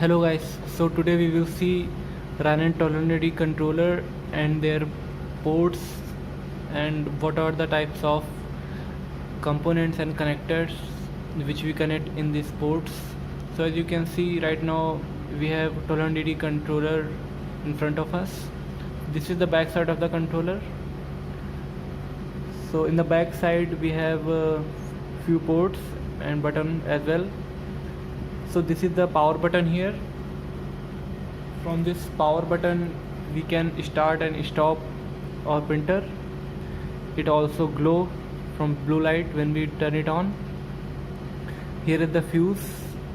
Hello guys, so today we will see Rynan tolerability controller and their ports and what are the types of components and connectors which we connect in these ports. So as you can see right now we have tolerability controller in front of us. This is the back side of the controller. So in the back side we have a few ports and button as well. So this is the power button here. From this power button we can start and stop our printer. It also glow from blue light when we turn it on. Here is the fuse.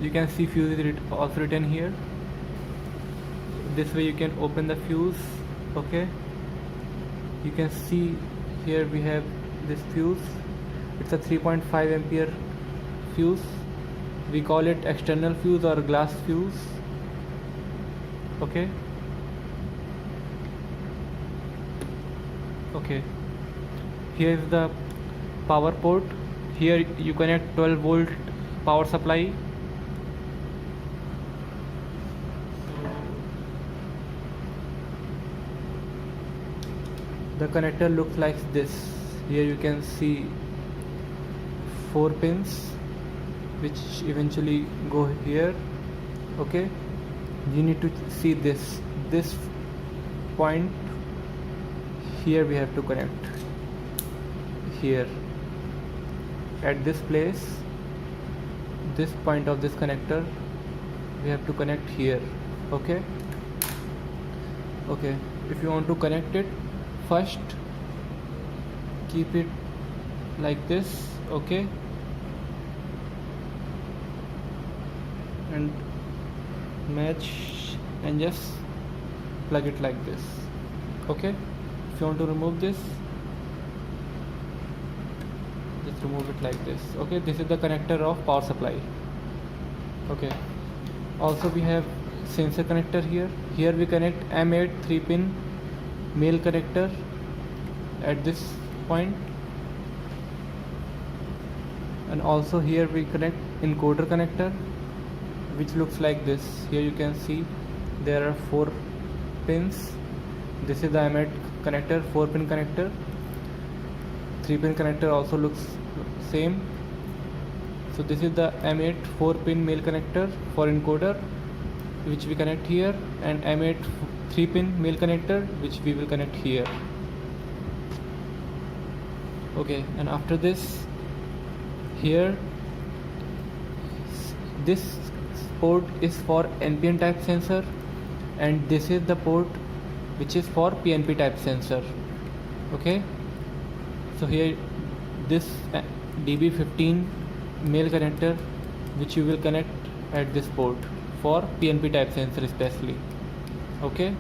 You can see fuse is also written here. This way you can open the fuse. Okay, you can see here we have this fuse. It's a 3.5 ampere fuse. We call it external fuse or glass fuse. Okay, here is the power port. Here you connect 12 volt power supply. The connector looks like this. Here you can see 4 pins which eventually go here. Okay, you need to see this point here. We have to connect here at this place. This point of this connector we have to connect here. Okay, if you want to connect it, first keep it like this. Okay, and match and just plug it like this. Okay, if you want to remove this, just remove it like this. Okay, this is the connector of power supply. Okay, also we have sensor connector here. Here we connect M8 3-pin male connector at this point, and also here we connect encoder connector which looks like this. Here you can see there are 4 pins. This is the M8 connector, 4-pin connector. 3-pin connector also looks same. So this is the M8 4-pin male connector for encoder which we connect here, and M8 3-pin male connector which we will connect here. Okay, and after this, here this port is for NPN type sensor, and this is the port which is for PNP type sensor. Okay, so here this DB15 male connector which you will connect at this port for PNP type sensor especially. Okay,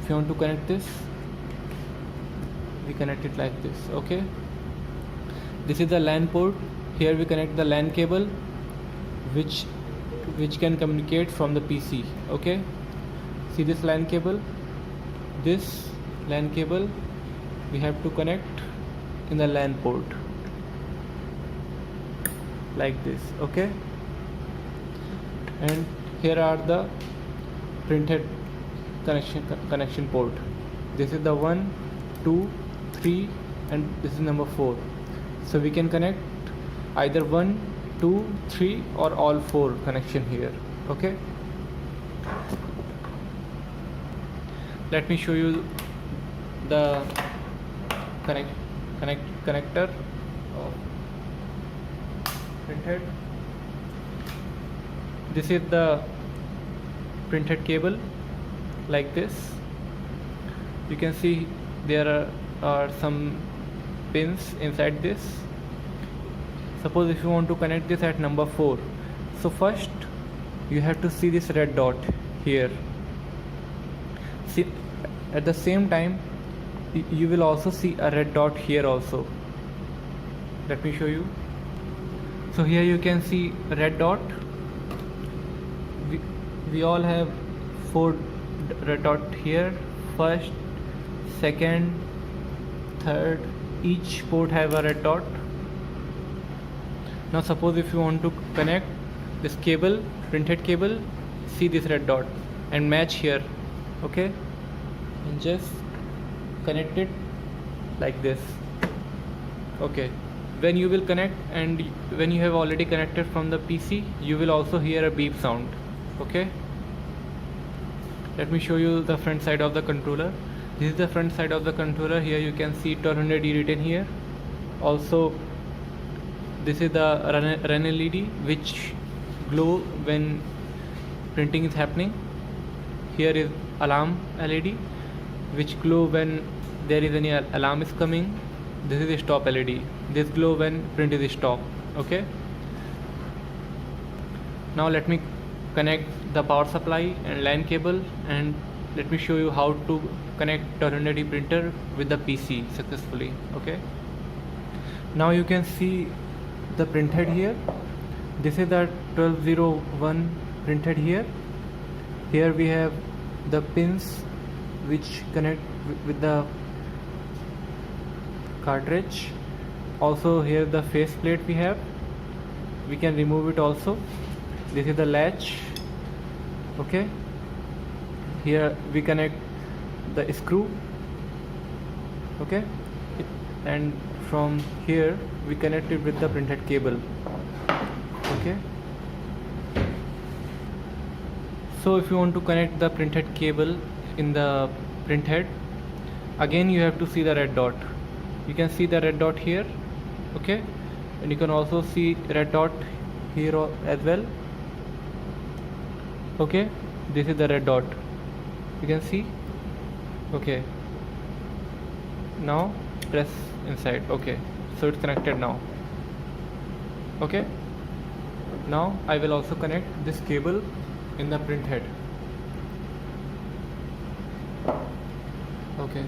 if you want to connect this, we connect it like this. Okay, this is the LAN port. Here we connect the LAN cable which can communicate from the PC. Okay, see this LAN cable. This LAN cable we have to connect in the LAN port like this. Okay, and here are the printed connection port. This is the 1, 2, 3, and this is number 4. So we can connect either 1, 2, 3 or all 4 connection here. Okay, let me show you the connector of printhead. This is the printhead cable like this. You can see there are some pins inside this. Suppose if you want to connect this at number 4, so first you have to see this red dot here. See, at the same time you will also see a red dot here also. Let me show you. So here you can see a red dot. We all have 4 red dot here. First, second, third, each port have a red dot. Now suppose if you want to connect this cable, printed cable, see this red dot and match here, okay, and just connect it like this. Okay, when you will connect and when you have already connected from the PC, you will also hear a beep sound. Okay, let me show you the front side of the controller. This is the front side of the controller. Here you can see 1200E written here. Also, this is the run LED which glow when printing is happening. Here is alarm LED which glow when there is any alarm is coming. This is a stop LED. This glow when print is stop. Okay. Now let me connect the power supply and LAN cable, and let me show you how to connect 1200E printer with the PC successfully. Okay. Now you can see the printhead here. This is the 1201 printhead here. Here we have the pins which connect with the cartridge. Also here the face plate we have. We can remove it also. This is the latch. Okay. Here we connect the screw. Okay. And from here we connect it with the printhead cable. Okay. So if you want to connect the printhead cable in the printhead, again you have to see the red dot. You can see the red dot here. Okay, and you can also see red dot here as well. Okay, this is the red dot, you can see. Okay, now press inside. Okay, so it's connected now. Okay, now I will also connect this cable in the printhead. Okay,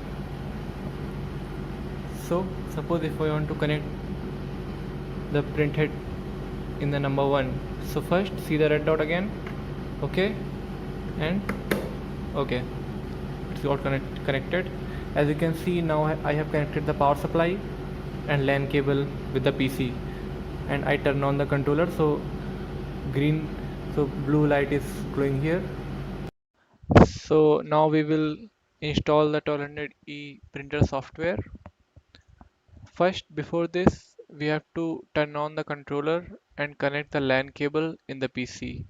so suppose if I want to connect the printhead in the number 1, so first see the red dot again. Okay, and okay, it's got connected. As you can see, now I have connected the power supply and LAN cable with the PC, and I turn on the controller, so blue light is glowing here. So now we will install the 1200E printer software. First, before this, we have to turn on the controller and connect the LAN cable in the PC.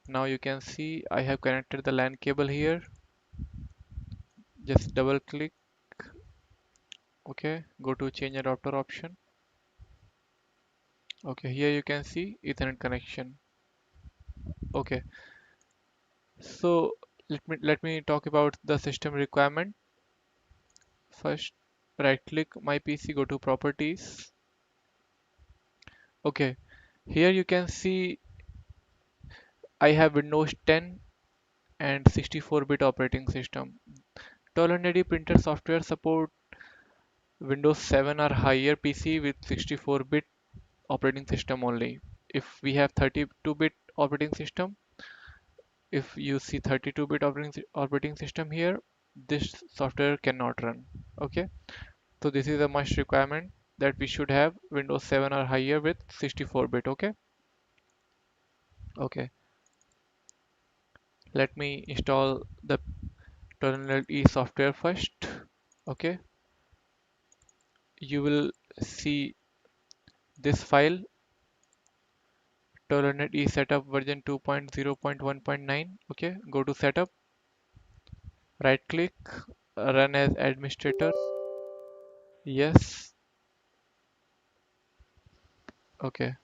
Now you can see I have connected the LAN cable here. Just double click. Okay, go to change adapter option. Okay, here you can see Ethernet connection. Okay, so let me talk about the system requirement. First, right click my PC, go to properties. Okay, here you can see I have Windows 10 and 64-bit operating system. 1200E printer software support Windows 7 or higher PC with 64-bit operating system only. If we have 32-bit operating system, if you see 32-bit operating system here, this software cannot run. Okay, so this is a must requirement that we should have Windows 7 or higher with 64-bit. Okay. Okay, let me install the Terminal E software first. Okay, you will see this file Tolerant E setup version 2.0.1.9. Okay, go to setup, right click, run as administrator. Yes. Okay,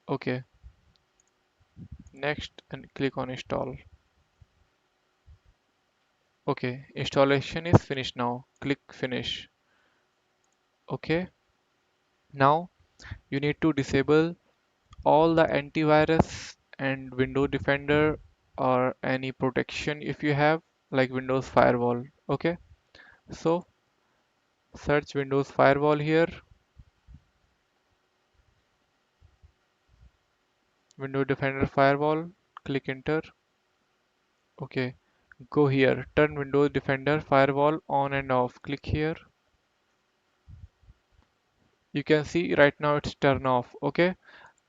okay, next, and click on install. Okay, installation is finished now. Click finish. Okay, now you need to disable all the antivirus and Windows Defender or any protection if you have, like Windows Firewall. Okay, so search Windows Firewall here, Windows Defender Firewall, click enter. Okay, go here, turn Windows Defender Firewall on and off, click here. You can see right now it's turn off. Okay,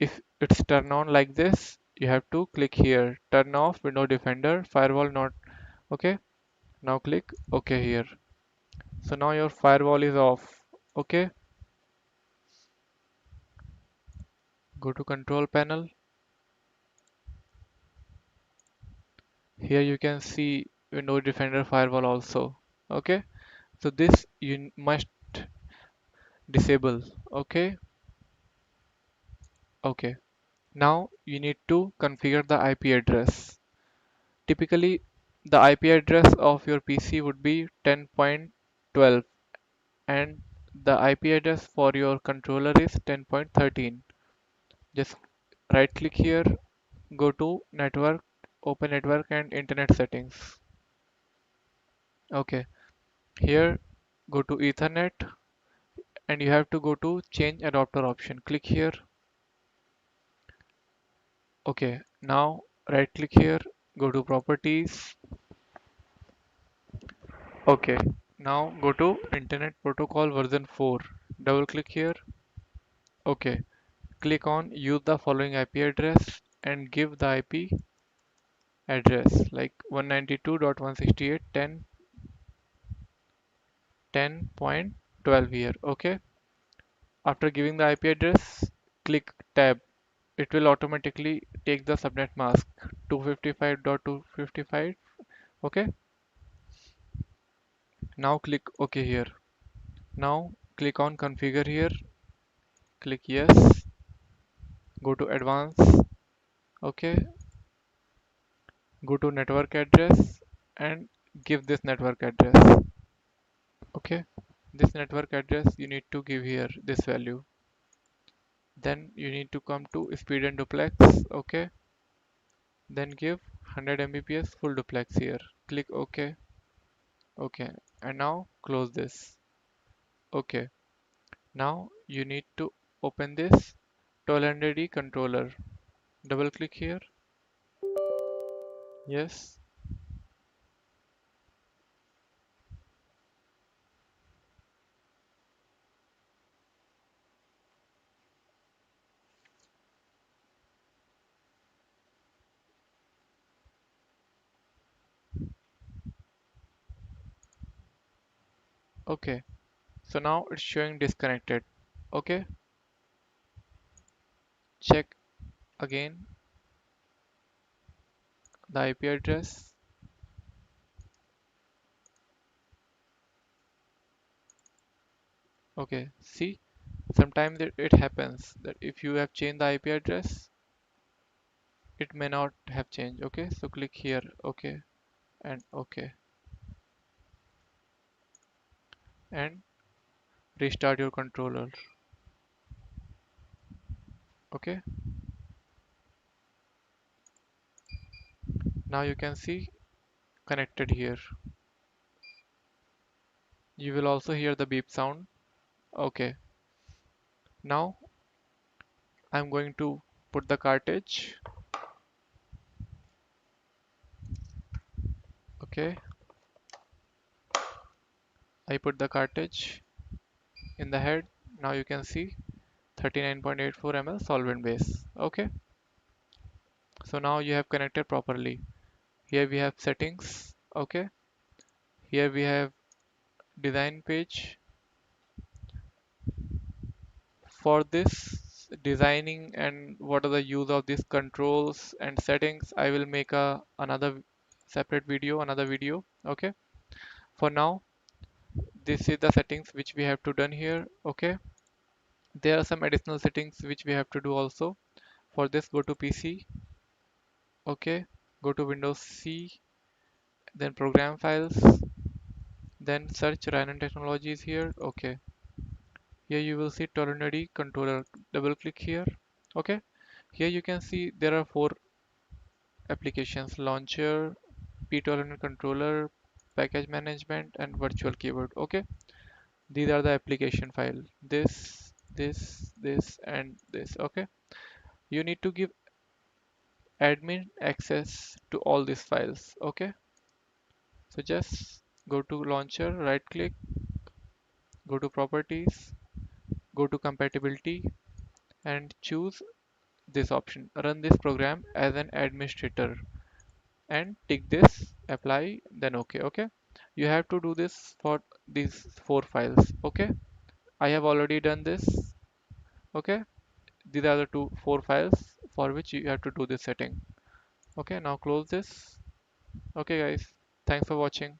if it's turn on like this, you have to click here, turn off window defender firewall not. Okay, now click OK here. So now your firewall is off. Okay, go to control panel. Here you can see window defender firewall also. Okay, so this you must disable. Okay, okay. Now you need to configure the IP address. Typically, the IP address of your PC would be 10.12 and the IP address for your controller is 10.13. Just right click here, go to network, open network and internet settings. Okay, here go to Ethernet and you have to go to change adapter option. Click here. Okay, now right click here, go to properties. Okay, now go to Internet Protocol version 4. Double click here. Okay, click on use the following IP address and give the IP address like 192.168.10.12 here. Okay, after giving the IP address, click tab. It will automatically take the subnet mask 255.255. Okay, now click OK here. Now click on configure here. Click yes. Go to advanced. Okay, go to network address and give this network address. Okay, this network address you need to give here this value. Then you need to come to speed and duplex. Okay, then give 100 Mbps full duplex here. Click OK. Okay, and now close this. Okay, now you need to open this 1200D controller. Double click here. Yes. Okay, so now it's showing disconnected. Okay, check again the IP address. Okay, see, sometimes it happens that if you have changed the IP address, it may not have changed. Okay, so click here. Okay, and okay, and restart your controller. Okay, now you can see connected here. You will also hear the beep sound. Okay, now I'm going to put the cartridge. Okay, I put the cartridge in the head. Now you can see 39.84 ml solvent base. Okay, so now you have connected properly. Here we have settings. Okay, here we have design page. For this designing and what are the use of these controls and settings, I will make a another separate video, another video. Okay, for now this is the settings which we have to done here. Okay, there are some additional settings which we have to do also. For this, go to PC. Okay, go to Windows C, then program files, then search Rynan technologies here. Okay, here you will see Tornado controller. Double click here. Okay, here you can see there are four applications: launcher, ptolerant controller, package management, and virtual keyboard. Okay, these are the application file. This, and this. Okay, you need to give admin access to all these files. Okay, so just go to launcher, right click, go to properties, go to compatibility and choose this option, run this program as an administrator, and tick this, apply, then okay. You have to do this for these 4 files. Okay, I have already done this. Okay, these are the 4 files for which you have to do this setting. Okay, now close this. Okay guys, thanks for watching.